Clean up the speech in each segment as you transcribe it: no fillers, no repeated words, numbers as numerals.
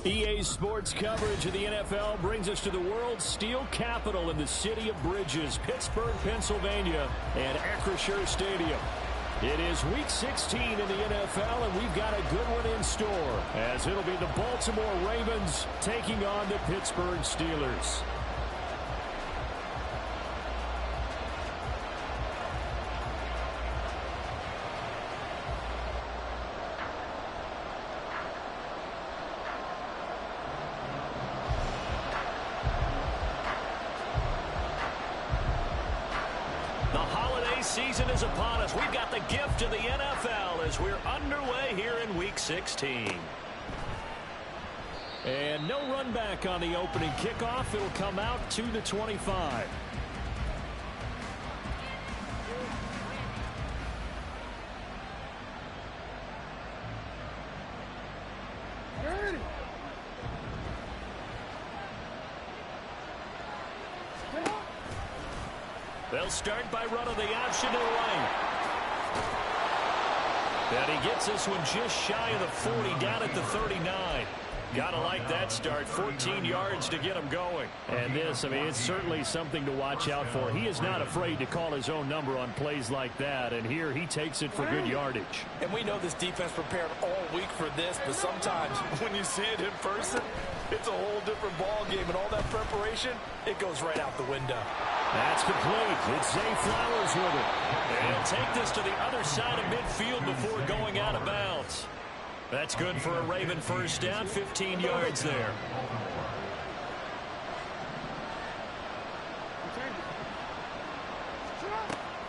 EA Sports coverage of the NFL brings us to the world's steel capital in the city of Bridges, Pittsburgh, Pennsylvania, and Acrisure Stadium. It is Week 16 in the NFL, and we've got a good one in store, as it'll be the Baltimore Ravens taking on the Pittsburgh Steelers. Season is upon us. We've got the gift of the NFL as we're underway here in Week 16. And no run back on the opening kickoff. It'll come out to the 25. They'll start by running the option to the right. And he gets this one just shy of the 40, down at the 39. Gotta like that start. 14 yards to get him going. And this, I mean, it's certainly something to watch out for. He is not afraid to call his own number on plays like that. And here he takes it for good yardage. And we know this defense prepared all week for this, but sometimes when you see it in person, it's a whole different ball game. And all that preparation, it goes right out the window. That's complete. It's Zay Flowers with it. And he'll take this to the other side of midfield before going out of bounds. That's good for a Raven first down, 15 yards there.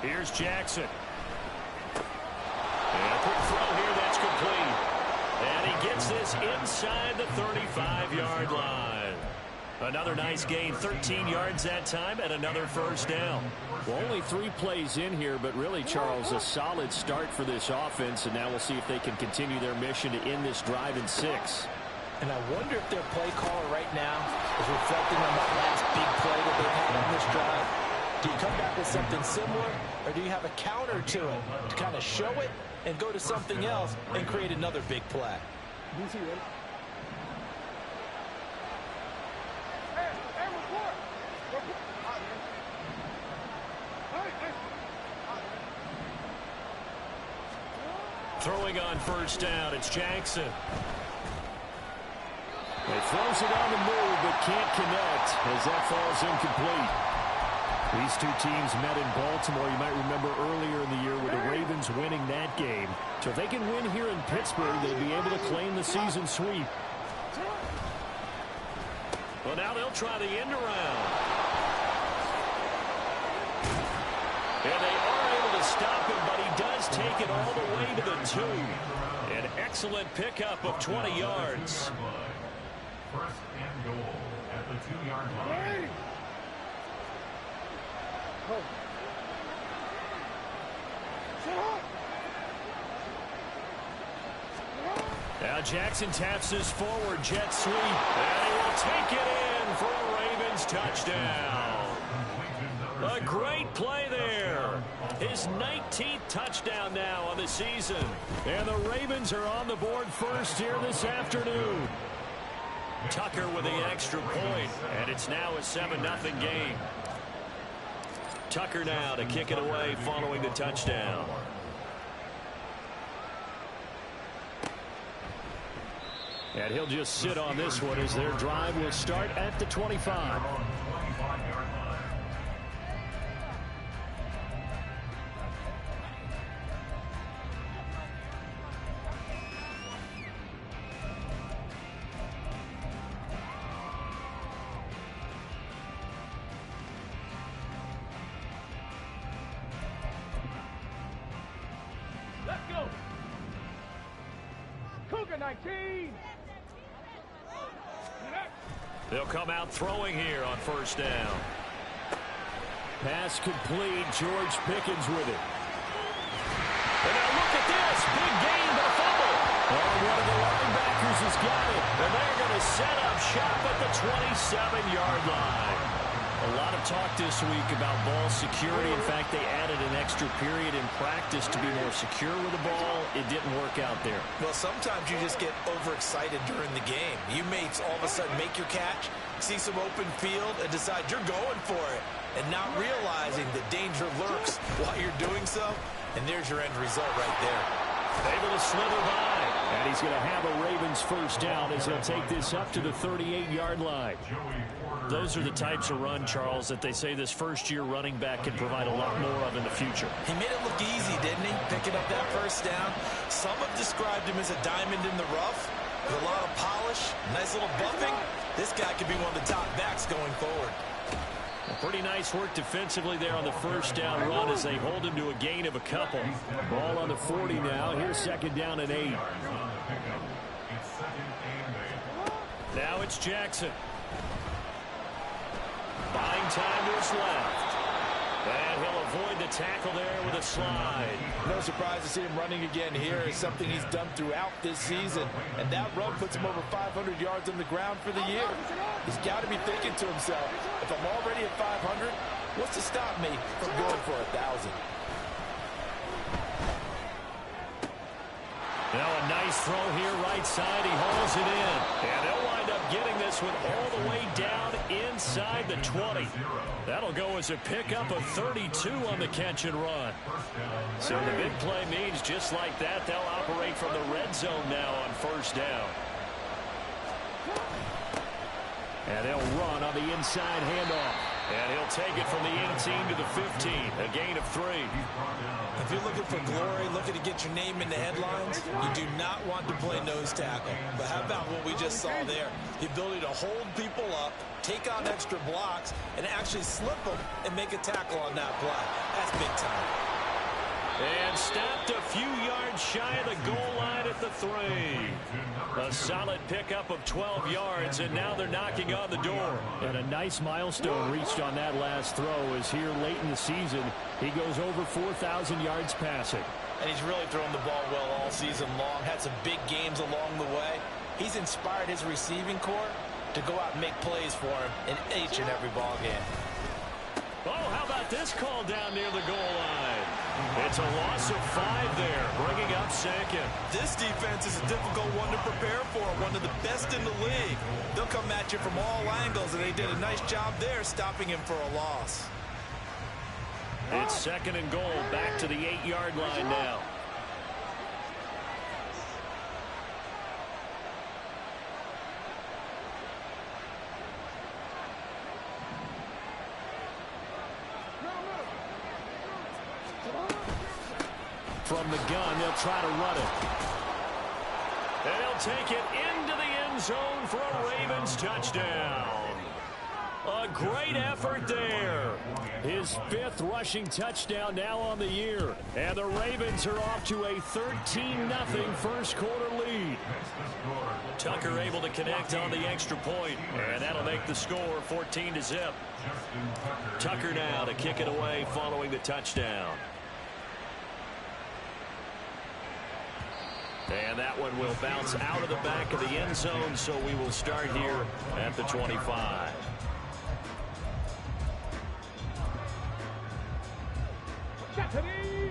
Here's Jackson. And a quick throw here, that's complete. And he gets this inside the 35-yard line. Another nice gain, 13 yards that time, and another first down. Well, only 3 plays in here, but really, Charles, a solid start for this offense, and now we'll see if they can continue their mission to end this drive in 6. And I wonder if their play caller right now is reflecting on that last big play that they had on this drive. Do you come back with something similar, or do you have a counter to it to kind of show it and go to something else and create another big play? Throwing on first down, it's Jackson. He throws it on the move, but can't connect as that falls incomplete. These two teams met in Baltimore. You might remember earlier in the year with the Ravens winning that game. So if they can win here in Pittsburgh, they'll be able to claim the season sweep. Well, now they'll try the end around. And they are able to stop him, but he does take it all the way to the 2. An excellent pickup of 20 yards. First and goal at the 2-yard line. Now Jackson taps his forward jet sweep, and he will take it in for a Ravens touchdown. A great play there. His 19th touchdown now on the season. And the Ravens are on the board first here this afternoon. Tucker with the extra point, and it's now a 7-0 game. Tucker now to kick it away following the touchdown. And he'll just sit on this one as their drive will start at the 25. Let's go. Cougar 19. They'll come out throwing here on first down. Pass complete. George Pickens with it. And now look at this. Big gain, but a fumble. Oh, one of the linebackers has got it. And they're going to set up shop at the 27-yard line. A lot of talk this week about ball security. In fact, they added an extra period in practice to be more secure with the ball. It didn't work out there. Well, sometimes you just get overexcited during the game. You may all of a sudden make your catch, see some open field, and decide you're going for it, and not realizing the danger lurks while you're doing so. And there's your end result right there. Able to slither by. And he's going to have a Ravens first down as he'll take this up to the 38-yard line. Those are the types of run, Charles, that they say this first-year running back can provide a lot more of in the future. He made it look easy, didn't he? Picking up that first down. Some have described him as a diamond in the rough with a lot of polish, nice little buffing. This guy could be one of the top backs going forward. Pretty nice work defensively there on the first down run as they hold him to a gain of a couple. Ball on the 40 now. Here's second down and 8. Now it's Jackson. Buying time to his left. And he'll avoid the tackle there with a slide. No surprise to see him running again here. It's something he's done throughout this season. And that run puts him over 500 yards on the ground for the year. He's got to be thinking to himself, if I'm already at 500, what's to stop me from going for 1,000? Now a nice throw here right side. He hauls it in. And they'll wind up getting this one all the way down inside the 20. That'll go as a pickup of 32 on the catch and run. So the big play means just like that, they'll operate from the red zone now on first down. And they'll run on the inside handoff. And he'll take it from the 18 to the 15. A gain of 3. If you're looking for glory, looking to get your name in the headlines, you do not want to play nose tackle. But how about what we just saw there? The ability to hold people up, take on extra blocks, and actually slip them and make a tackle on that play. That's big time. And stopped a few yards shy of the goal line at the 3. A solid pickup of 12 yards, and now they're knocking on the door. And a nice milestone reached on that last throw as here late in the season, he goes over 4,000 yards passing. And he's really thrown the ball well all season long, had some big games along the way. He's inspired his receiving corps to go out and make plays for him in each and every ball game. Oh, how about this call down near the goal line? It's a loss of 5 there, bringing up second. This defense is a difficult one to prepare for, one of the best in the league. They'll come at you from all angles, and they did a nice job there stopping him for a loss. It's second and goal, back to the 8-yard line now. From the gun, they'll try to run it. And he'll take it into the end zone for a Ravens touchdown. A great effort there. His 5th rushing touchdown now on the year. And the Ravens are off to a 13-0 first quarter lead. Tucker able to connect on the extra point, and that'll make the score 14-0. Tucker now to kick it away following the touchdown. And that one will bounce out of the back of the end zone, so we will start here at the 25.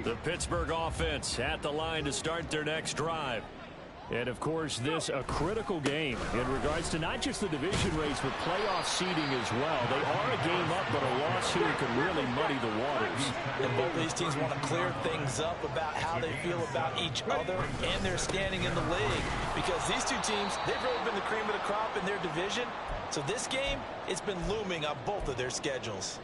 The Pittsburgh offense at the line to start their next drive. And, of course, this a critical game in regards to not just the division race, but playoff seeding as well. They are a game up, but a loss here could really muddy the waters. And both of these teams want to clear things up about how they feel about each other and their standing in the league. Because these two teams, they've really been the cream of the crop in their division. So this game, it's been looming on both of their schedules.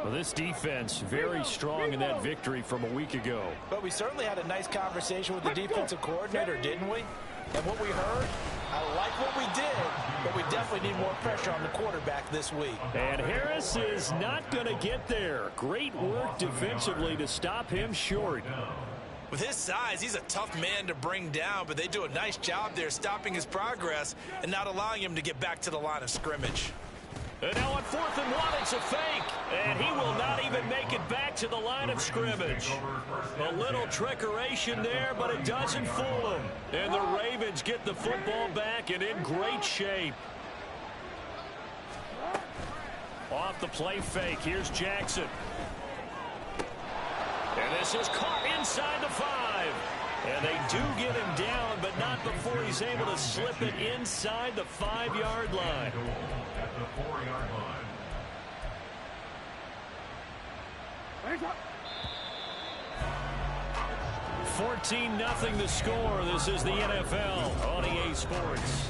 Well, this defense very strong in that victory from a week ago. But we certainly had a nice conversation with the defensive coordinator, didn't we? And what we heard, I like what we did, but we definitely need more pressure on the quarterback this week. And Harris is not going to get there. Great work defensively to stop him short. With his size, he's a tough man to bring down, but they do a nice job there stopping his progress and not allowing him to get back to the line of scrimmage. And now on 4th and 1, it's a fake. And he will not even make it back to the line of scrimmage. A little trickeration there, but it doesn't fool him. And the Ravens get the football back and in great shape. Off the play fake. Here's Jackson. And this is caught inside the 5. And they do get him down, but not before he's able to slip it inside the 5-yard line. At the 4-yard line. 14-0 the score. This is the NFL on EA Sports.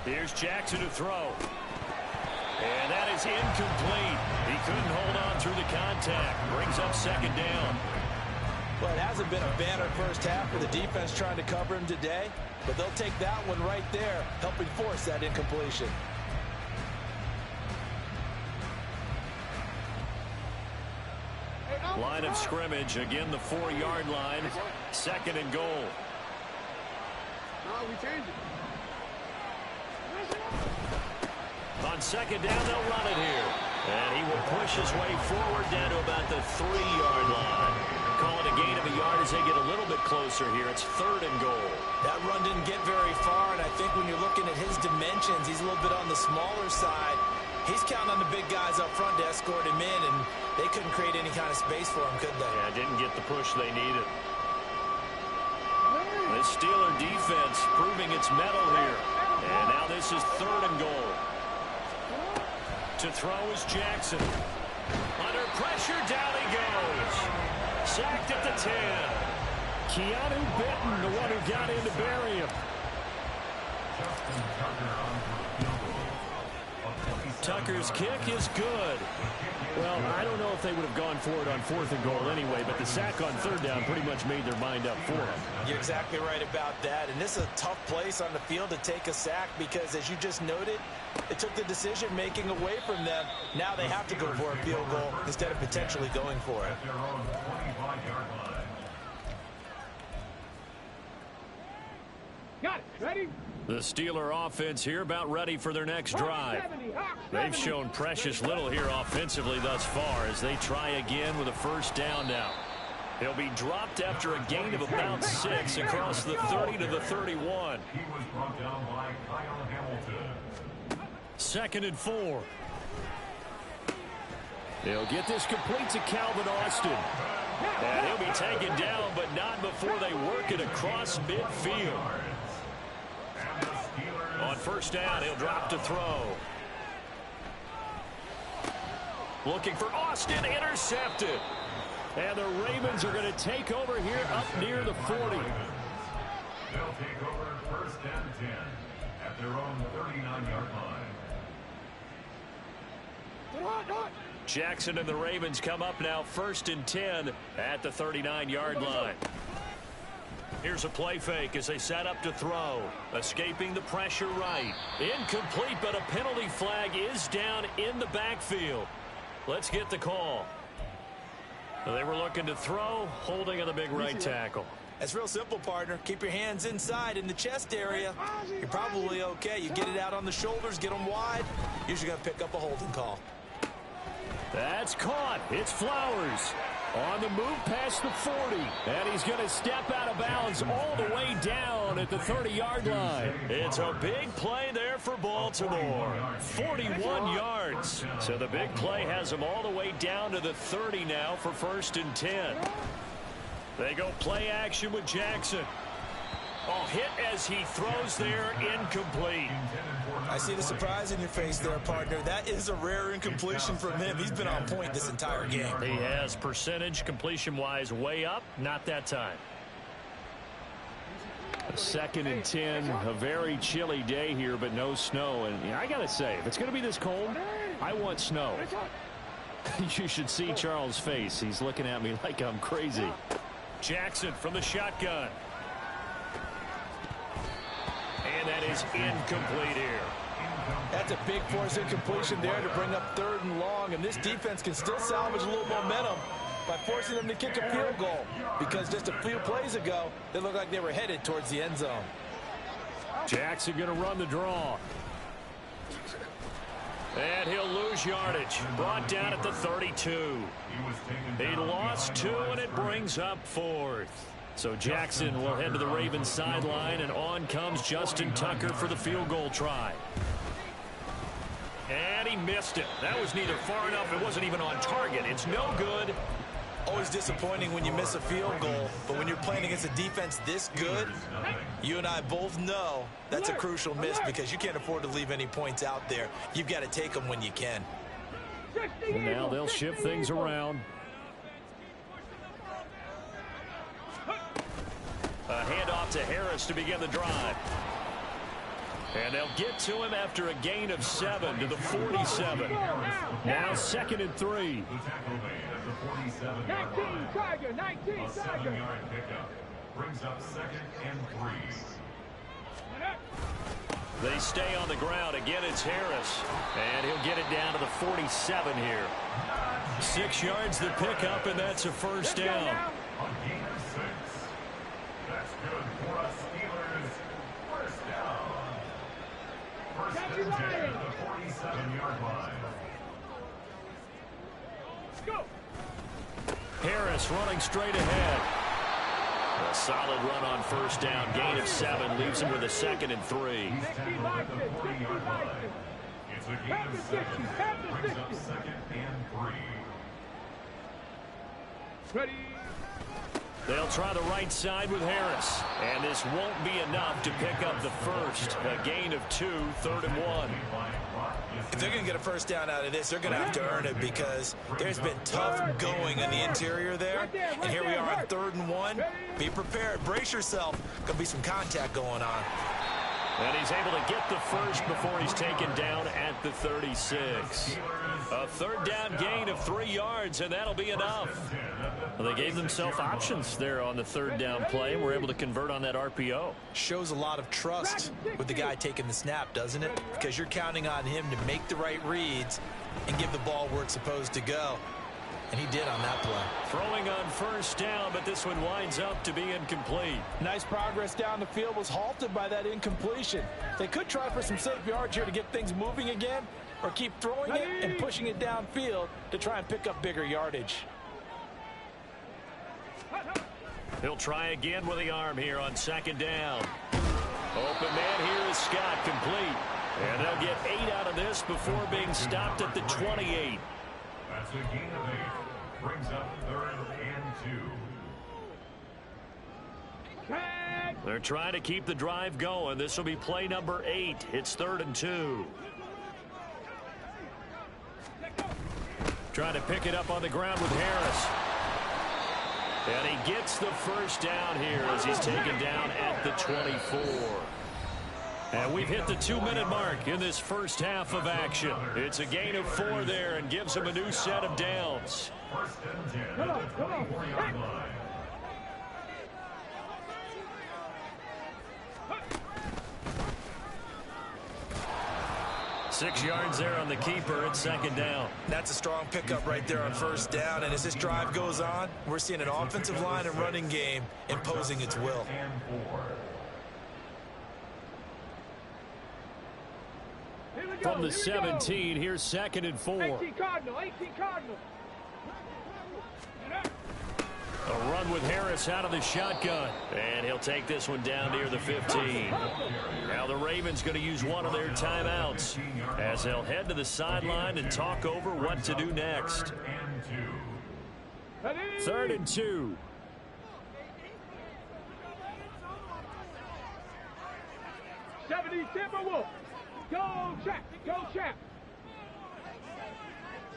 Here's Jackson to throw. And that is incomplete. He couldn't hold on through the contact. Brings up second down. Well, it hasn't been a banner first half for the defense trying to cover him today, but they'll take that one right there, helping force that incompletion. Line of scrimmage, again the 4-yard line. Second and goal. No, we changed it. On second down, they'll run it here. And he will push his way forward down to about the 3-yard line. Call it a gain of a yard as they get a little bit closer here. It's third and goal. That run didn't get very far, and I think when you're looking at his dimensions, he's a little bit on the smaller side. He's counting on the big guys up front to escort him in, and they couldn't create any kind of space for him, could they? Yeah, didn't get the push they needed. This Steeler defense proving its mettle here. And now this is third and goal. To throw is Jackson. Under pressure, down he goes. Sacked at the 10. Keanu Benton, the one who got in to bury him. Tucker's kick is good. Well, I don't know if they would have gone for it on 4th and goal anyway, but the sack on 3rd down pretty much made their mind up for them. You're exactly right about that, and this is a tough place on the field to take a sack because, as you just noted, it took the decision-making away from them. Now they have to go for a field goal instead of potentially going for it. Their own 25-yard line. Got it. Ready? The Steeler offense here about ready for their next drive. They've shown precious little here offensively thus far as they try again with a first down now. They'll be dropped after a gain of about 6 across the 30 to the 31. He was brought down by Kyle Hamilton. 2nd and 4. They'll get this complete to Calvin Austin. And he'll be taken down, but not before they work it across midfield. On first down, he'll drop to throw. Looking for Austin, intercepted. And the Ravens are going to take over here up near the 40. They'll take over first and 10 at their own 39-yard line. Jackson and the Ravens come up now 1st and 10 at the 39-yard line. Here's a play fake as they set up to throw. Escaping the pressure right. Incomplete, but a penalty flag is down in the backfield. Let's get the call. They were looking to throw, holding on the big right tackle. That's real simple, partner. Keep your hands inside in the chest area. You're probably okay. You get it out on the shoulders, get them wide. Usually going to pick up a holding call. That's caught. It's Flowers. On the move past the 40. And he's going to step out of bounds all the way down at the 30-yard line. It's a big play there for Baltimore. 41 yards. So the big play has them all the way down to the 30 now for 1st and 10. They go play action with Jackson. Oh, hit as he throws there, incomplete. I see the surprise in your face there, partner. That is a rare incompletion from him. He's been on point this entire game. He has percentage completion-wise way up, not that time. 2nd and 10, a very chilly day here, but no snow. And I got to say, if it's going to be this cold, I want snow. You should see Charles' face. He's looking at me like I'm crazy. Jackson from the shotgun. And that is incomplete here. That's a big force incompletion there to bring up 3rd and long, and this defense can still salvage a little momentum by forcing them to kick a field goal, because just a few plays ago, they looked like they were headed towards the end zone. Jackson going to run the draw. And he'll lose lose yardage. Brought down at the 32. He lost 2, and it brings up 4th. So Jackson will head to the Ravens sideline, and on comes Justin Tucker for the field goal try. And he missed it. That was neither far enough. It wasn't even on target. It's no good. Always disappointing when you miss a field goal, but when you're playing against a defense this good, you and I both know that's a crucial miss because you can't afford to leave any points out there. You've got to take them when you can. And now they'll shift things around. A handoff to Harris to begin the drive. And they'll get to him after a gain of 7 to the 47. Now 2nd and 3. 19, Tiger, 19, A Tiger. 7-yard pickup brings up 2nd and 3. They stay on the ground. Again, it's Harris. And he'll get it down to the 47 here. 6 yards the pickup, and that's a first down. A gain of 6. That's good for us Steelers. First down. First and 10 at the 47-yard line. Go. Harris running straight ahead. A solid run on first down. Gain of 7 leaves him with a 2nd and 3. He's tackled at the 40-yard line. It's a gain of 7. Brings up 2nd and 3. Ready. They'll try the right side with Harris. And this won't be enough to pick up the first. A gain of 2, 3rd and 1. If they're going to get a first down out of this, they're going to have to earn it because there's been tough going in the interior there. And here we are on 3rd and 1. Be prepared. Brace yourself. Going to be some contact going on. And he's able to get the first before he's taken down at the 36. A 3rd down gain of 3 yards, and that'll be enough. Well, they gave themselves options there on the 3rd down play, and were able to convert on that RPO. Shows a lot of trust with the guy taking the snap, doesn't it? Because you're counting on him to make the right reads and give the ball where it's supposed to go. And he did on that play. Throwing on first down, but this one winds up to be incomplete. Nice progress down the field was halted by that incompletion. They could try for some safe yards here to get things moving again, or keep throwing it and pushing it downfield to try and pick up bigger yardage. He'll try again with the arm here on 2nd down. Open man here is Scott, complete. And they'll get 8 out of this before being stopped at the 28. That's a gain of 8. Brings up 3rd and 2. They're trying to keep the drive going. This will be play number 8. It's 3rd and 2. Trying to pick it up on the ground with Harris. And he gets the first down here as he's taken down at the 24. And we've hit the 2-minute mark in this first half of action. It's a gain of 4 there and gives him a new set of downs. First and 10 at the 24-yard line. Six yards there on the keeper. It's 2nd down. That's a strong pickup right there on first down. And as this drive goes on, we're seeing an offensive line and running game imposing its will. And 4. From the 17, here's 2nd and 4. 18 Cardinal, 18 Cardinal. A run with Harris out of the shotgun. And he'll take this one down near the 15. Now the Ravens going to use one of their timeouts as they'll head to the sideline and talk over what to do next. 3rd and 2. Timberwolves. Go, Chap. Go, Chap.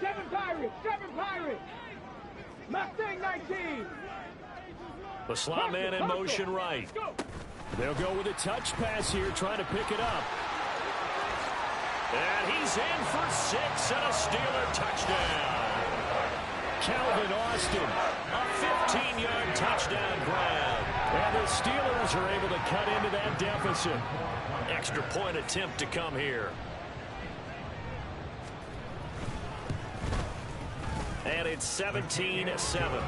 7 Pirates. 7 Pirates. Mustang 19. The slot man in motion right. They'll go with a touch pass here, trying to pick it up. And he's in for 6 and a Steeler touchdown. Calvin Austin, A 15-yard touchdown grab. and the Steelers are able to cut into that deficit. Extra point attempt to come here. And it's 17-7.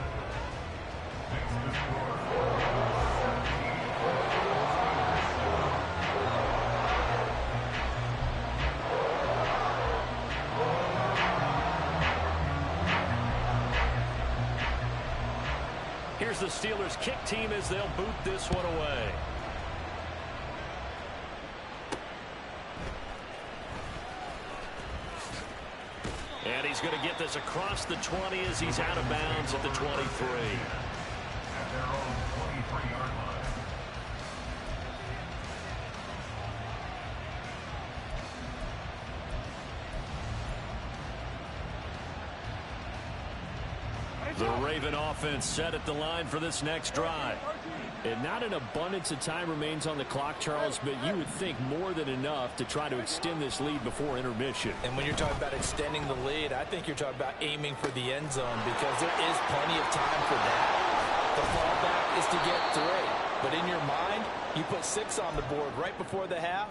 Here's the Steelers kick team as they'll boot this one away. And he's going to get this across the 20 as he's out of bounds at the 23. At their own 23-yard line. The Raven offense set at the line for this next drive. And not an abundance of time remains on the clock, Charles, but you would think more than enough to try to extend this lead before intermission. And when you're talking about extending the lead, I think you're talking about aiming for the end zone because there is plenty of time for that. The fallback is to get 3. But in your mind, you put 6 on the board right before the half.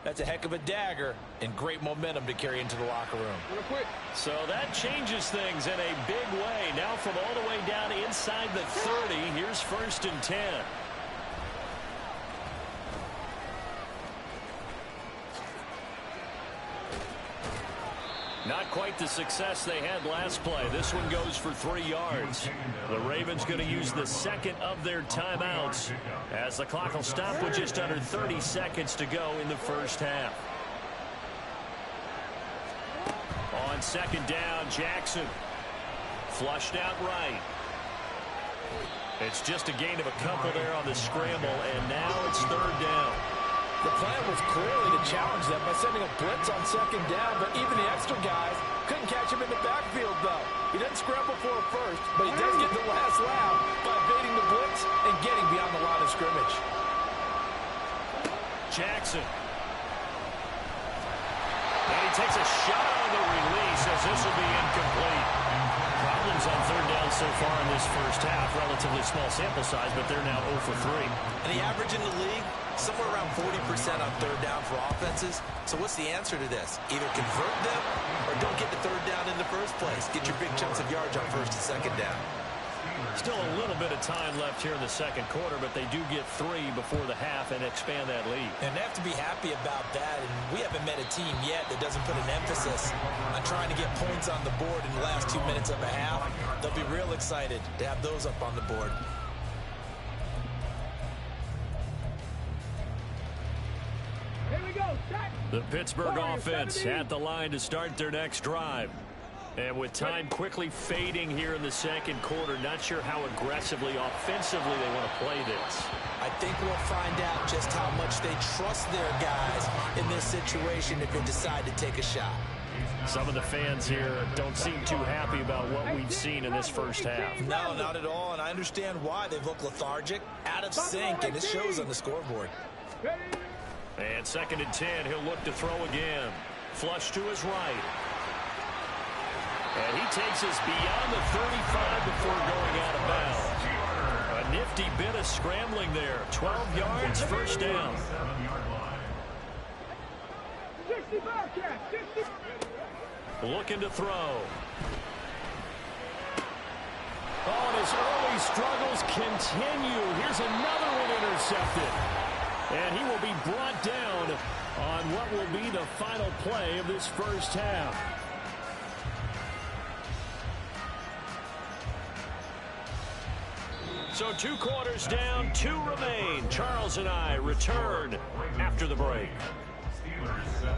That's a heck of a dagger and great momentum to carry into the locker room. So that changes things in a big way. Now from all the way down inside the 30, here's 1st and 10. Not quite the success they had last play. This one goes for 3 yards. The Ravens going to use the second of their timeouts as the clock will stop with just under 30 seconds to go in the first half. On 2nd down, Jackson flushed out right. It's just a gain of a couple there on the scramble, and now it's 3rd down. The plan was clearly to challenge them by sending a blitz on 2nd down, but even the extra guys couldn't catch him in the backfield, though. He doesn't scramble for a first, but he does get the last laugh by evading the blitz and getting beyond the line of scrimmage. Jackson. And he takes a shot on the release as this will be incomplete. Problems on 3rd down so far in this first half. Relatively small sample size, but they're now 0 for 3. And the average in the league, somewhere around 40% on 3rd down for offenses. So what's the answer to this? Either convert them or don't get the 3rd down in the first place. Get your big chunks of yards on 1st and 2nd down. Still a little bit of time left here in the 2nd quarter, but they do get 3 before the half and expand that lead. And they have to be happy about that. And we haven't met a team yet that doesn't put an emphasis on trying to get points on the board in the last 2 minutes of a half. They'll be real excited to have those up on the board. The Pittsburgh offense at the line to start their next drive. And with time quickly fading here in the 2nd quarter, not sure how aggressively, offensively they want to play this. I think we'll find out just how much they trust their guys in this situation if they decide to take a shot. Some of the fans here don't seem too happy about what we've seen in this first half. No, not at all, and I understand why. They've looked lethargic, out of sync, and it shows on the scoreboard. And 2nd and 10, he'll look to throw again. Flush to his right. And he takes us beyond the 35 before going out of bounds. A nifty bit of scrambling there. 12 yards, 1st down. Looking to throw. Oh, and his early struggles continue. Here's another one intercepted. And he will be brought down on what will be the final play of this first half. So 2 quarters down, 2 remain. Charles and I return after the break. Steelers 7.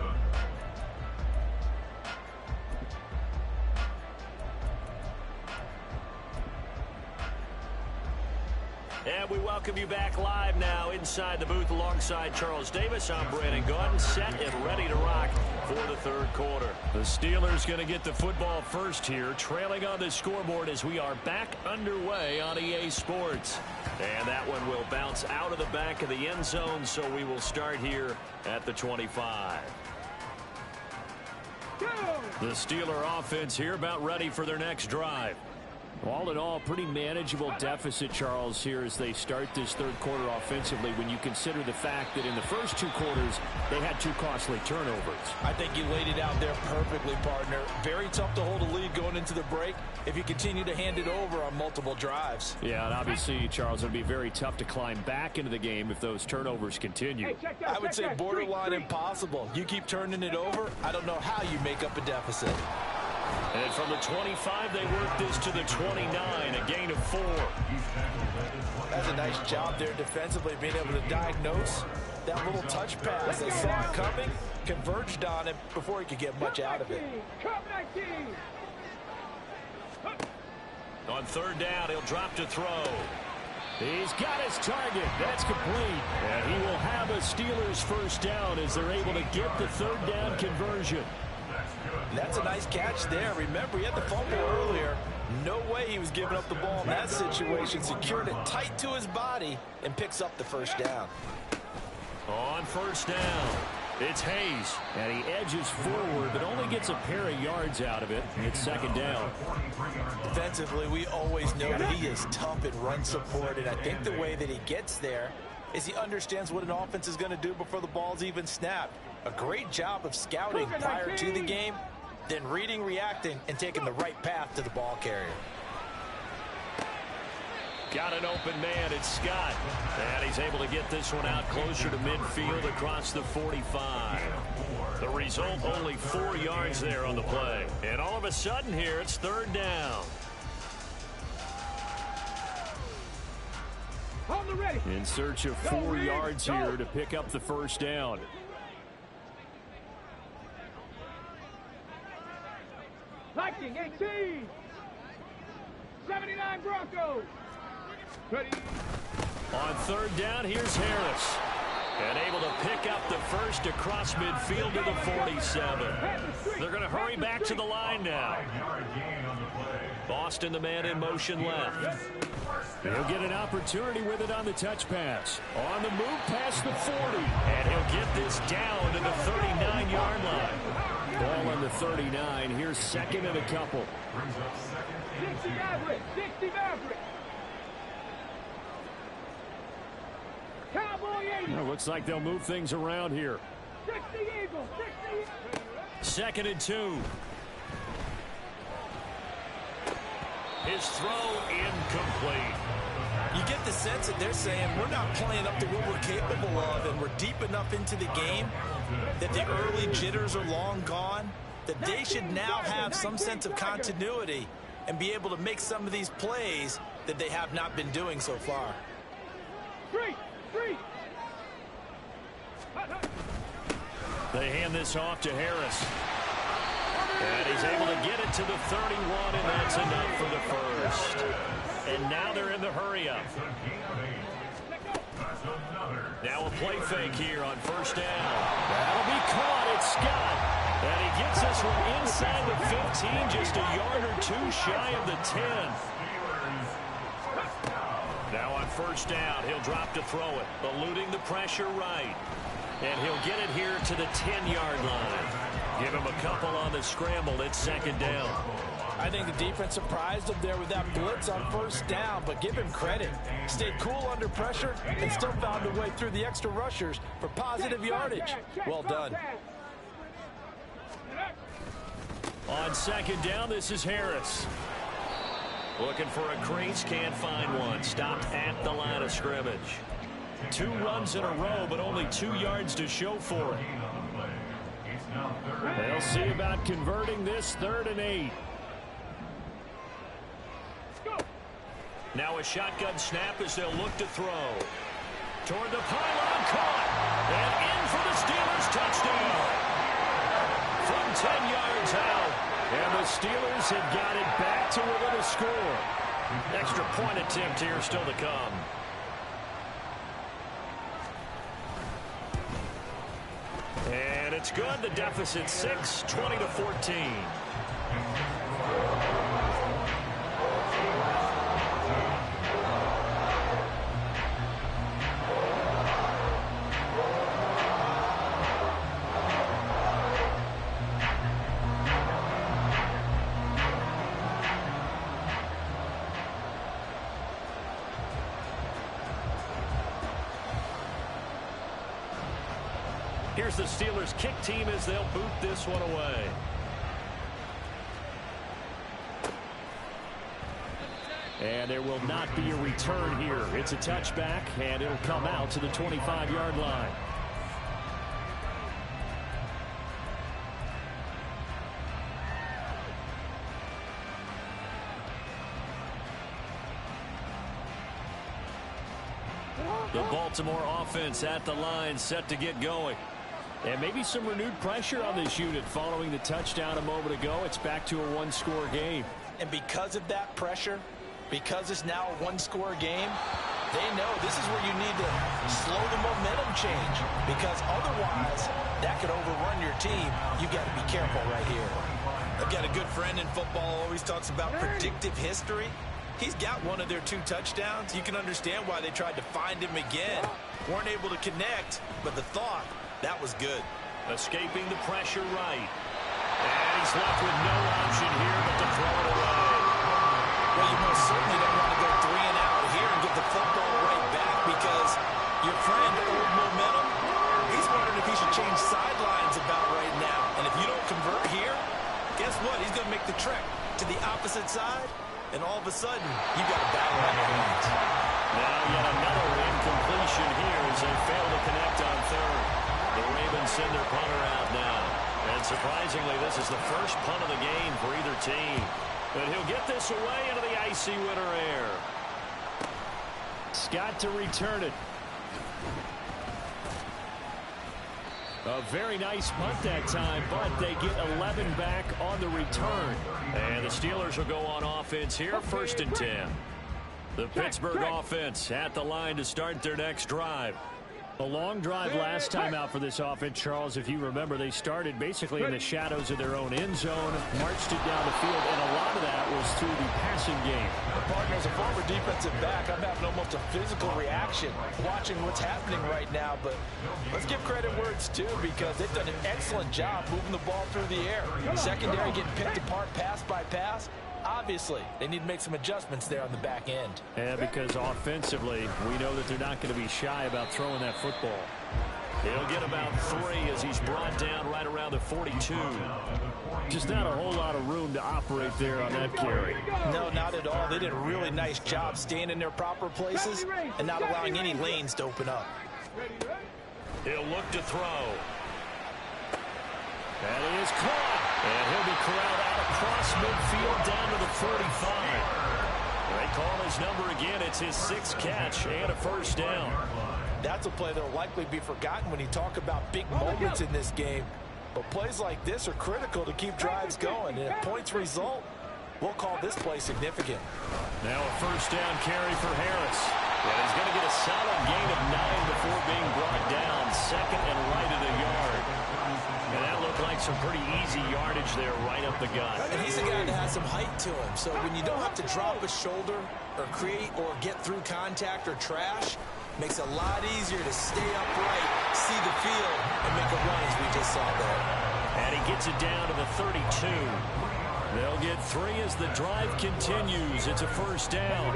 And we welcome you back live now inside the booth alongside Charles Davis. I'm Brandon Gaudin, set and ready to rock for the 3rd quarter. The Steelers going to get the football first here, trailing on the scoreboard as we are back underway on EA Sports. And that one will bounce out of the back of the end zone, so we will start here at the 25. The Steeler offense here about ready for their next drive. All in all, pretty manageable deficit, Charles, here as they start this 3rd quarter offensively when you consider the fact that in the first 2 quarters, they had 2 costly turnovers. I think you laid it out there perfectly, partner. Very tough to hold a lead going into the break if you continue to hand it over on multiple drives. Yeah, and obviously, Charles, it would be very tough to climb back into the game if those turnovers continue. I would say borderline impossible. You keep turning it over, I don't know how you make up a deficit. And from the 25, they work this to the 29, a gain of 4. That's a nice job there defensively, being able to diagnose that little touch pass. They saw it coming, converged on it before he could get much out of it. On third down, he'll drop to throw. He's got his target. That's complete. And he will have a Steelers first down as they're able to get the third down conversion. That's a nice catch there. Remember, he had the fumble earlier. No way he was giving up the ball in that situation. Secured it tight to his body and picks up the first down. On first down, it's Hayes. And he edges forward, but only gets a pair of yards out of it. It's second down. Defensively, we always know that he is tough in run support, and I think the way that he gets there is he understands what an offense is going to do before the ball's even snapped. A great job of scouting prior to the game, then reading, reacting, and taking the right path to the ball carrier. Got an open man, it's Scott. And he's able to get this one out closer to midfield across the 45. The result, only 4 yards there on the play. And all of a sudden here, it's third down. On the ready. In search of 4 yards here to pick up the first down. Viking 18. 79 Broncos. Ready. On third down, here's Harris. And able to pick up the first across midfield to the 47. They're going to hurry back to the line now. Boston, the man in motion left. He'll get an opportunity with it on the touch pass. On the move past the 40. And he'll get this down to the 39-yard line. Ball on the 39. Here's second and a couple. 60 Maverick. 60 Maverick. Cowboy 80. Well, looks like they'll move things around here. 60 Eagles. 60. Second and 2. His throw incomplete. You get the sense that they're saying we're not playing up to what we're capable of, and we're deep enough into the game that the early jitters are long gone, that they should now have some sense of continuity and be able to make some of these plays that they have not been doing so far. Three. They hand this off to Harris. And he's able to get it to the 31, and that's enough for the first. And now they're in the hurry-up. Now a play fake here on first down. That'll be caught. It's Scott. And he gets this one inside the 15, just a yard or two shy of the 10. Now on first down, he'll drop to throw it, eluding the pressure right. And he'll get it here to the 10-yard line. Give him a couple on the scramble. It's second down. I think the defense surprised him there with that blitz on first down, but give him credit. Stayed cool under pressure and still found a way through the extra rushers for positive yardage. Well done. On second down, this is Harris. Looking for a crease, can't find one. Stopped at the line of scrimmage. 2 runs in a row, but only 2 yards to show for it. They'll see about converting this 3rd and 8. Now a shotgun snap as they'll look to throw. Toward the pylon, caught. And in for the Steelers touchdown. From 10 yards out. And the Steelers have got it back to within a score. Extra point attempt here still to come. And it's good. The deficit 6, 20-14. Here's the Steelers kick team as they'll boot this one away. And there will not be a return here. It's a touchback, and it'll come out to the 25-yard line. The Baltimore offense at the line, set to get going. And maybe some renewed pressure on this unit following the touchdown a moment ago. It's back to a one-score game. And because of that pressure, because it's now a one-score game, they know this is where you need to slow the momentum change, because otherwise that could overrun your team. You got to be careful right here. I've got a good friend in football, always talks about predictive history. He's got one of their 2 touchdowns. You can understand why they tried to find him again. Weren't able to connect, but the thought, that was good. Escaping the pressure right. And he's left with no option here but to throw it away. Well, you most certainly don't want to go 3 and out here and get the football right back, because your friend, old momentum, he's wondering if he should change sidelines about right now. And if you don't convert here, guess what? He's going to make the trek to the opposite side, and all of a sudden, you've got a battle on your hands. Now yet another incompletion here as they fail to connect on third. The Ravens send their punter out now. And surprisingly, this is the first punt of the game for either team. But he'll get this away into the icy winter air. Scott to return it. A very nice punt that time, but they get 11 back on the return. And the Steelers will go on offense here, 1st and 10. The Pittsburgh offense at the line to start their next drive. A long drive last time out for this offense, Charles. If you remember, they started basically in the shadows of their own end zone, marched it down the field, and a lot of that was through the passing game. Partner, as a former defensive back, I'm having almost a physical reaction watching what's happening right now. But let's give credit where it's due, because they've done an excellent job moving the ball through the air. Secondary getting picked apart pass by pass. Obviously, they need to make some adjustments there on the back end. Yeah, because offensively, we know that they're not going to be shy about throwing that football. He'll get about 3 as he's brought down right around the 42. Just not a whole lot of room to operate there on that carry. No, not at all. They did a really nice job staying in their proper places and not allowing any lanes to open up. He'll look to throw. That is caught. And he'll be corralled out across midfield down to the 45. They call his number again. It's his 6th catch and a first down. That's a play that will likely be forgotten when you talk about big moments in this game. But plays like this are critical to keep drives going. And if points result, we'll call this play significant. Now a first down carry for Harris. And he's going to get a solid gain of 9 before being brought down. 2nd and right at a yard. And that looked like some pretty easy yardage there right up the gut. And he's a guy that has some height to him. So when you don't have to drop a shoulder or create or get through contact or trash, makes it a lot easier to stay upright, see the field, and make a run as we just saw there. And he gets it down to the 32. They'll get 3 as the drive continues. It's a first down.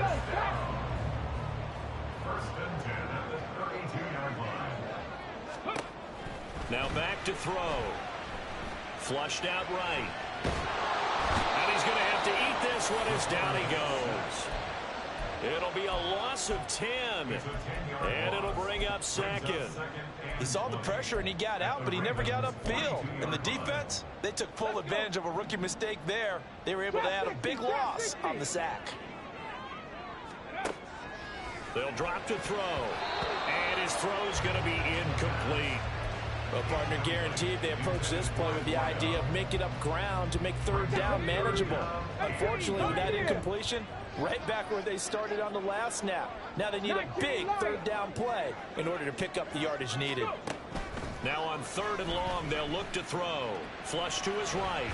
Now back to throw. Flushed out right. And he's going to have to eat this one as down he goes. It'll be a loss of 10. And it'll bring up 2nd. He saw the pressure and he got out, but he never got upfield. And the defense, they took full advantage of a rookie mistake there. They were able to add a big loss on the sack. They'll drop to throw. And his throw's going to be incomplete. Well, partner, guaranteed they approach this play with the idea of making up ground to make 3rd down manageable. Unfortunately, with that incompletion, right back where they started on the last snap. Now they need a big 3rd down play in order to pick up the yardage needed. Now on 3rd and long, they'll look to throw. Flush to his right.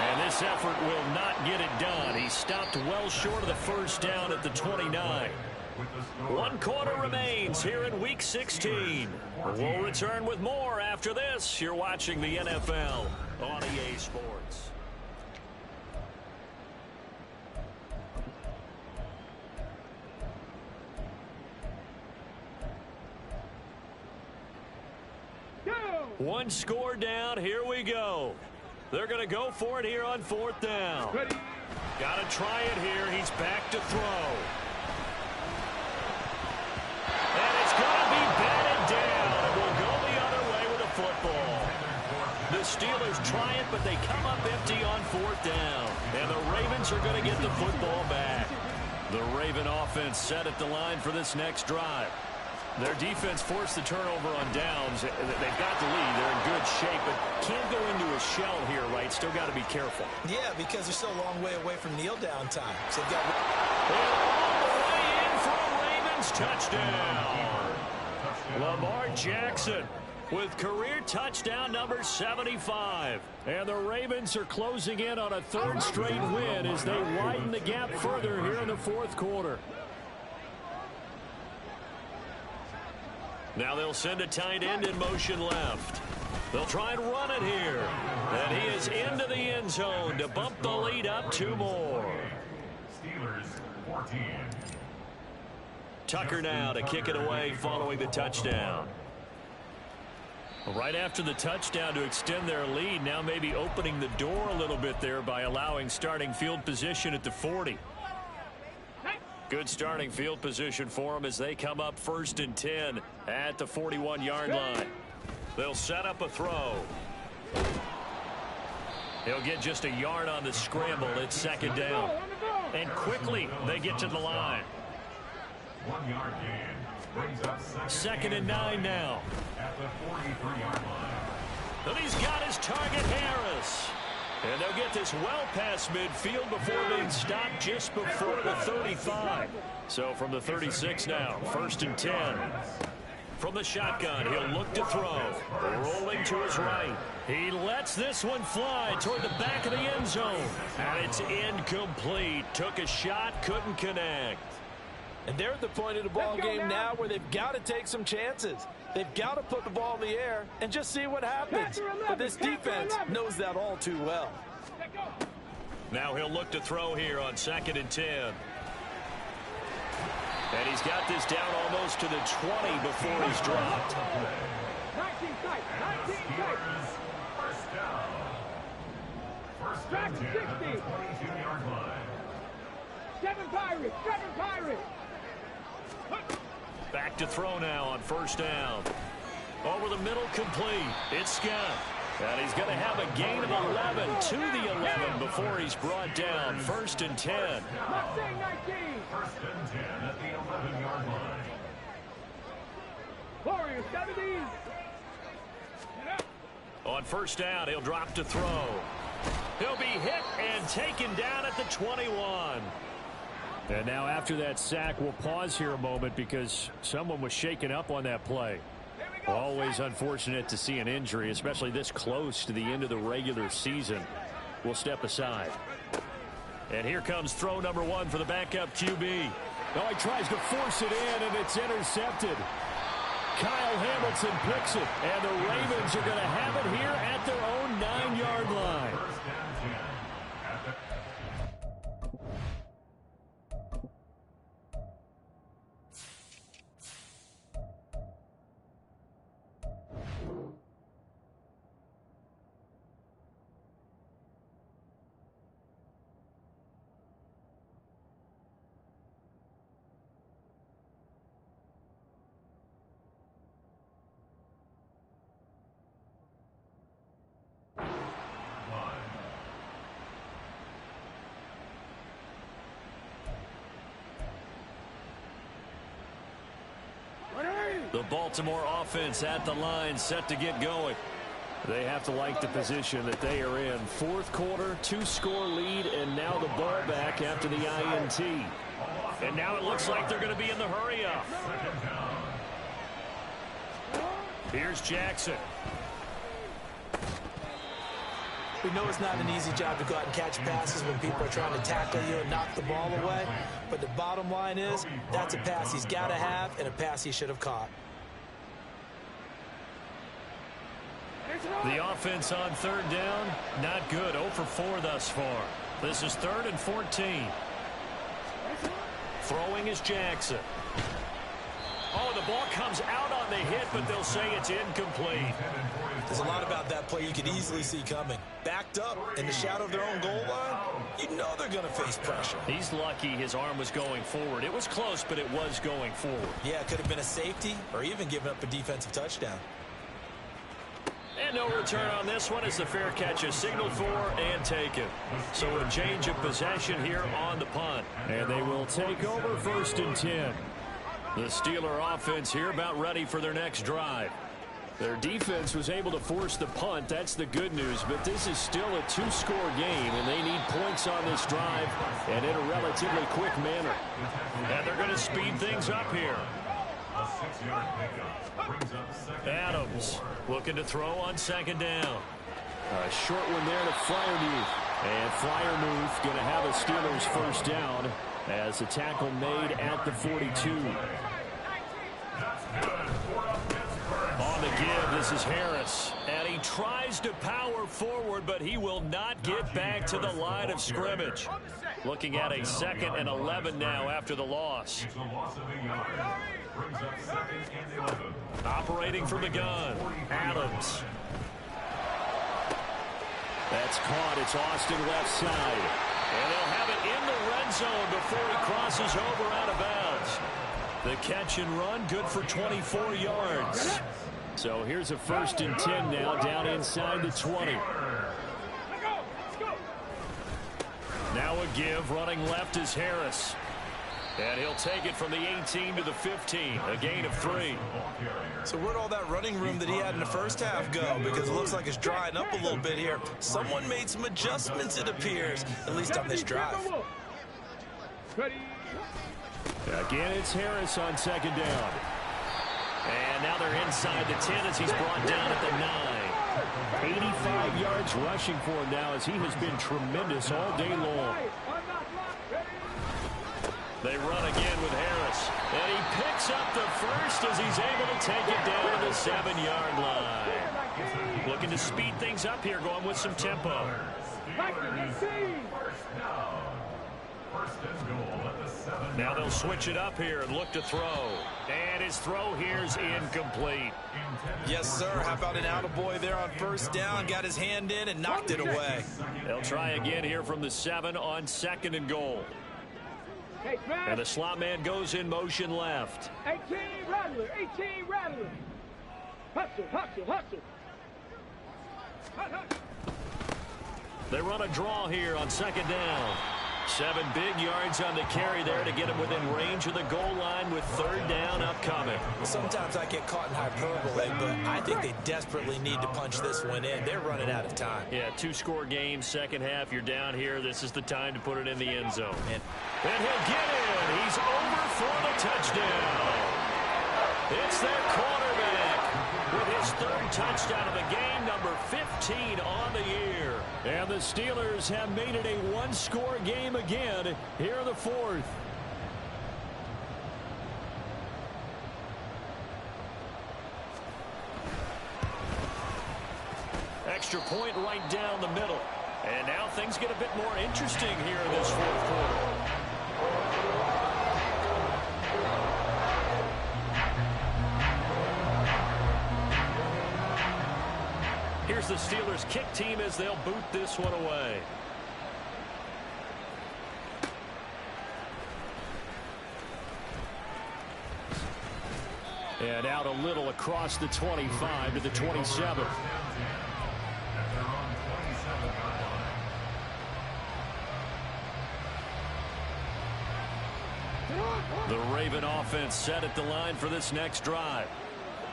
And this effort will not get it done. He stopped well short of the first down at the 29. 1 quarter remains here in Week 16. We'll return with more after this. You're watching the NFL on EA Sports. One score down. Here we go. They're going to go for it here on 4th down. Got to try it here. He's back to throw. And it's going to be batted down. And we'll go the other way with the football. The Steelers try it, but they come up empty on 4th down. And the Ravens are going to get the football back. The Raven offense set at the line for this next drive. Their defense forced the turnover on downs. They've got the lead. They're in good shape, but can't go into a shell here, right? Still got to be careful. Yeah, because they're still a long way away from kneel down time. So they've got... all the way in for a Ravens touchdown. Lamar Jackson with career touchdown number 75. And the Ravens are closing in on a third straight win as they widen the gap further here in the fourth quarter. Now they'll send a tight end in motion left. They'll try and run it here. And he is into the end zone to bump the lead up 2 more. Steelers 14. Tucker now to kick it away following the touchdown. Right after the touchdown to extend their lead, now maybe opening the door a little bit there by allowing starting field position at the 40. Good starting field position for them as they come up 1st and 10 at the 41-yard line. They'll set up a throw. He'll get just a yard on the scramble. It's 2nd down. And quickly they get to the line. 1 yard gain brings up 2nd and 9 now. At the 43-yard line. And he's got his target, Harris. And they'll get this well past midfield before being stopped just before the 35. So from the 36 now, 1st and 10. From the shotgun, he'll look to throw. Rolling to his right. He lets this one fly toward the back of the end zone. And it's incomplete. Took a shot, couldn't connect. And they're at the point of the ball game now where they've got to take some chances. They've got to put the ball in the air and just see what happens. But this defense knows that all too well. Now he'll look to throw here on 2nd and 10. And he's got this down almost to the 20 before he's dropped. 19 tight, 19 tight. First down. First Back and 10 to at the 60. 22-yard line. 7 Pirates, 7 Pirates. Back to throw now on 1st down. Over the middle, complete. It's Scott. And he's going to have a gain of 11 to the 11 before he's brought down. 1st and 10. Mustang 19. First and 10 at the 11-yard line. Warriors 70. On 1st down, he'll drop to throw. He'll be hit and taken down at the 21. And now after that sack, we'll pause here a moment because someone was shaken up on that play. Always unfortunate to see an injury, especially this close to the end of the regular season. We'll step aside. And here comes throw number 1 for the backup QB. Oh, he tries to force it in, and it's intercepted. Kyle Hamilton picks it, and the Ravens are going to have it here at their own 9-yard line. First and 10 at the... The Baltimore offense at the line, set to get going. They have to like the position that they are in. 4th quarter, 2-score lead, and now the ball back after the INT. And now it looks like they're going to be in the hurry-up. Here's Jackson. We know it's not an easy job to go out and catch passes when people are trying to tackle you and knock the ball away. But the bottom line is, that's a pass he's got to have and a pass he should have caught. The offense on 3rd down, not good. 0 for 4 thus far. This is 3rd and 14. Throwing is Jackson. Oh, the ball comes out on the hit, but they'll say it's incomplete. There's a lot about that play you could easily see coming. Backed up in the shadow of their own goal line, you know they're going to face pressure. He's lucky his arm was going forward. It was close, but it was going forward. Yeah, it could have been a safety or even given up a defensive touchdown. And no return on this one as the fair catch is signaled for and taken. So a change of possession here on the punt. And they will take over 1st and 10. The Steeler offense here about ready for their next drive. Their defense was able to force the punt. That's the good news. But this is still a 2-score game, and they need points on this drive and in a relatively quick manner. And they're going to speed things up here. A 6-yard pickup brings up 2nd. Adams looking to throw on 2nd down. A short one there to Freiermuth. And Freiermuth going to have a Steelers 1st down as the tackle made at the 42. On the give, this is Harris. And he tries to power forward, but he will not get back to the line of scrimmage. Looking at a 2nd and 11 now after the loss. It's a loss of a yard. Brings up 2nd and 11. Operating from the gun, Adams. That's caught. It's Austin left side. And they'll have it in the red zone before he crosses over out of bounds. The catch and run, good for 24 yards. So here's a 1st and 10 now, down inside the 20. Now a give, running left is Harris. And he'll take it from the 18 to the 15, a gain of 3. So where'd all that running room that he had in the first half go? Because it looks like it's drying up a little bit here. Someone made some adjustments, it appears, at least on this drive. Again, it's Harris on 2nd down. And now they're inside the 10 as he's brought down at the 9. 85 yards rushing for him now as he has been tremendous all day long. They run again with Harris. And he picks up the 1st as he's able to take it down to the 7-yard line. Looking to speed things up here, going with some tempo. Now they'll switch it up here and look to throw. And his throw here's incomplete. Yes, sir. How about an attaboy there on 1st down? Got his hand in and knocked it away. They'll try again here from the 7 on 2nd and goal. And the slot man goes in motion left. 18 Rattler, 18 Rattler. Hustle, hustle, hustle. They run a draw here on 2nd down. 7 big yards on the carry there to get him within range of the goal line with 3rd down upcoming. Sometimes I get caught in hyperbole, but I think they desperately need to punch this one in. They're running out of time. Yeah, 2-score game, 2nd half. You're down here. This is the time to put it in the end zone. And he'll get in. He's over for the touchdown. It's their quarterback with his 3rd touchdown of the game, number 15 on the year. And the Steelers have made it a 1-score game again here in the 4th. Extra point right down the middle. And now things get a bit more interesting here in this 4th quarter. Here's the Steelers kick team as they'll boot this one away. And out a little across the 25 to the 27. The Raven offense set at the line for this next drive.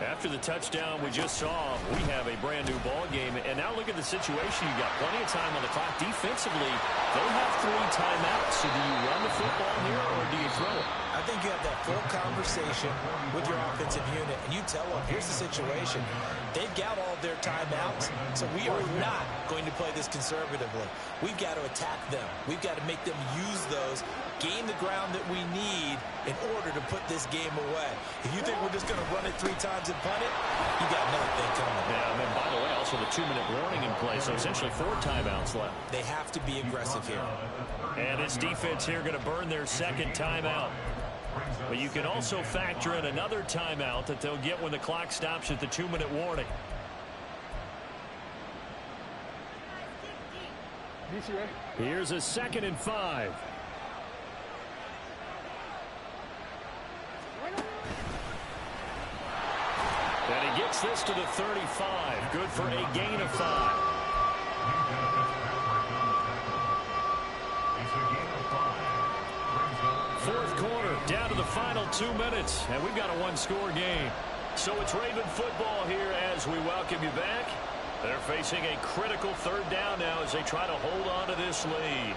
After the touchdown we just saw, we have a brand new ball game. And now look at the situation. You got plenty of time on the clock. Defensively, they have 3 timeouts. So do you run the football here or do you throw it? I think you have that full conversation with your offensive unit, and you tell them, here's the situation. They've got all their timeouts, so we are not going to play this conservatively. We've got to attack them. We've got to make them use those, gain the ground that we need in order to put this game away. If you think we're just going to run it 3 times and punt it, you got another thing coming. Yeah, and then, by the way, also the 2-minute warning in play, so essentially 4 timeouts left. They have to be aggressive here. And this defense here going to burn their 2nd timeout. But you can also factor in another timeout that they'll get when the clock stops at the 2-minute warning. Here's a 2nd and 5. And he gets this to the 35. Good for a gain of 5. Fourth quarter, down to the final 2 minutes, and we've got a one-score game. So it's Raven football here as we welcome you back. They're facing a critical third down now as they try to hold on to this lead.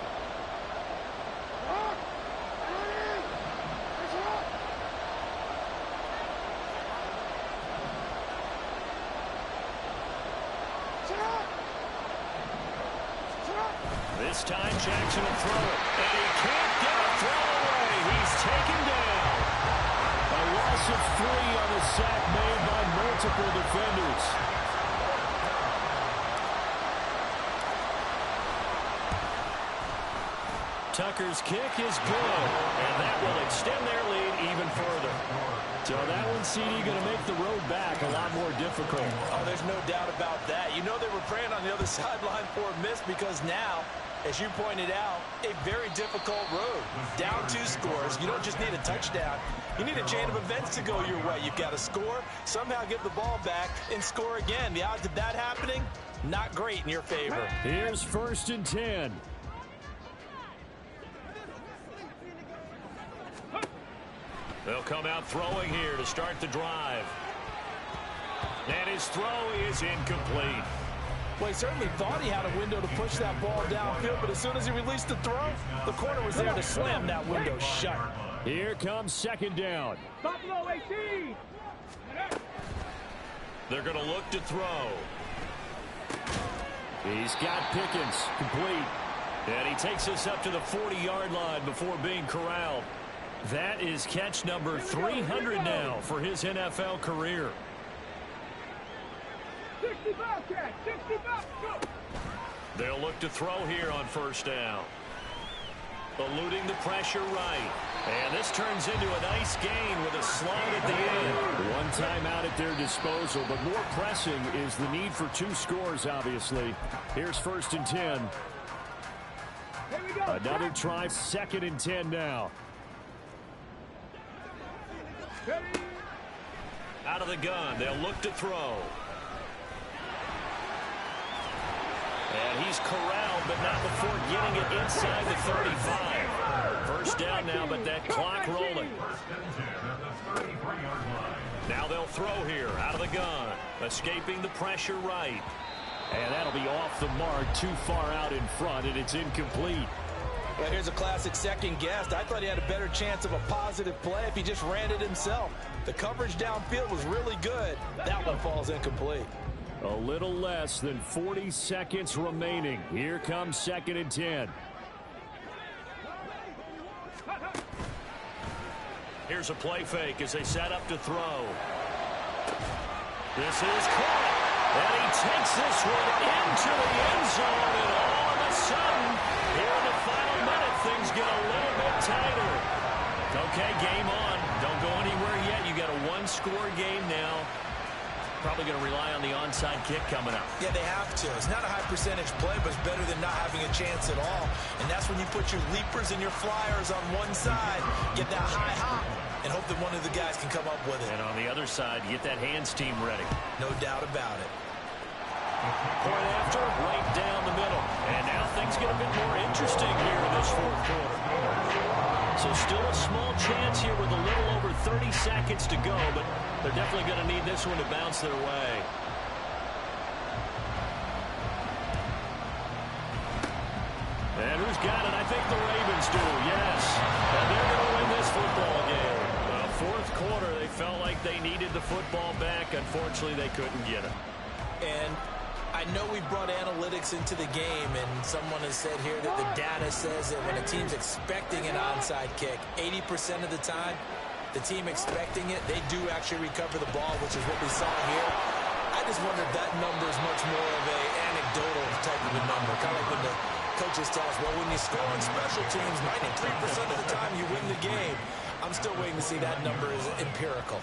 This time Jackson will throw it, and he can't get a throw away. He's taken down. A loss of 3 on the sack made by multiple defenders. Tucker's kick is good, and that will extend their lead even further. So that one, CD, going to make the road back a lot more difficult. Oh, there's no doubt about that. You know they were praying on the other sideline for a miss because now, as you pointed out, a very difficult road. Down 2 scores. You don't just need a touchdown. You need a chain of events to go your way. You've got to score, somehow get the ball back, and score again. The odds of that happening, not great in your favor. Here's 1st and 10. They'll come out throwing here to start the drive. And his throw is incomplete. Well, he certainly thought he had a window to push that ball downfield, but as soon as he released the throw, the corner was there to slam that window shut. Here comes 2nd down. Buffalo 18. They're going to look to throw. He's got Pickens, complete. And he takes us up to the 40-yard line before being corralled. That is catch number 300 now for his NFL career. 65 catch, 65, go. They'll look to throw here on 1st down. Eluding the pressure right. And this turns into a nice gain with a slide at the end. One timeout at their disposal, but more pressing is the need for 2 scores, obviously. Here's 1st and 10. Here we go. Another try, 2nd and 10 now. Ready. Out of the gun, they'll look to throw. And he's corralled, but not before getting it inside the 35. 1st down now, but that clock rolling. Now they'll throw here, out of the gun. Escaping the pressure right. And that'll be off the mark, too far out in front, and it's incomplete. Well, here's a classic second guess. I thought he had a better chance of a positive play if he just ran it himself. The coverage downfield was really good. That one falls incomplete. A little less than 40 seconds remaining. Here comes 2nd and 10. Here's a play fake as they set up to throw. This is caught. And he takes this one into the end zone. And all of a sudden, here in the final minute, things get a little bit tighter. Okay, game on. Don't go anywhere yet. You got a 1-score game now. Probably going to rely on the onside kick coming up. Yeah, they have to. It's not a high percentage play, but it's better than not having a chance at all. And that's when you put your leapers and your flyers on one side, get that high hop, and hope that one of the guys can come up with it. And on the other side, get that hands team ready. No doubt about it. Point after, right down the middle. And now things get a bit more interesting here in this 4th quarter. So still a small chance here with a little over 30 seconds to go, but they're definitely going to need this one to bounce their way. And who's got it? I think the Ravens do, yes. And they're going to win this football game. 4th quarter, they felt like they needed the football back. Unfortunately, they couldn't get it. And I know we brought analytics into the game, and someone has said here that the data says that when a team's expecting an onside kick, 80% of the time, the team expecting it, they do actually recover the ball, which is what we saw here. I just wonder if that number is much more of a anecdotal type of a number, kind of like when the coaches tell us, well, when you score on special teams, 93% of the time you win the game. I'm still waiting to see that number is empirical.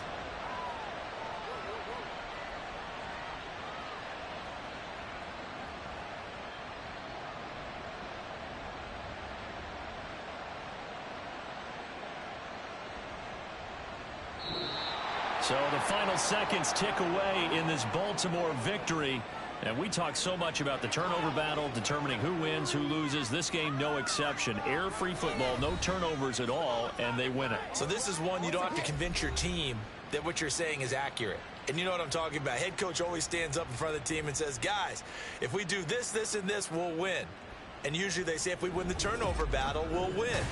So the final seconds tick away in this Baltimore victory. And we talk so much about the turnover battle, determining who wins, who loses. This game, no exception. Air-free football, no turnovers at all, and they win it. So this is one you don't have to convince your team that what you're saying is accurate. And you know what I'm talking about. Head coach always stands up in front of the team and says, guys, if we do this, this, and this, we'll win. And usually they say if we win the turnover battle, we'll win.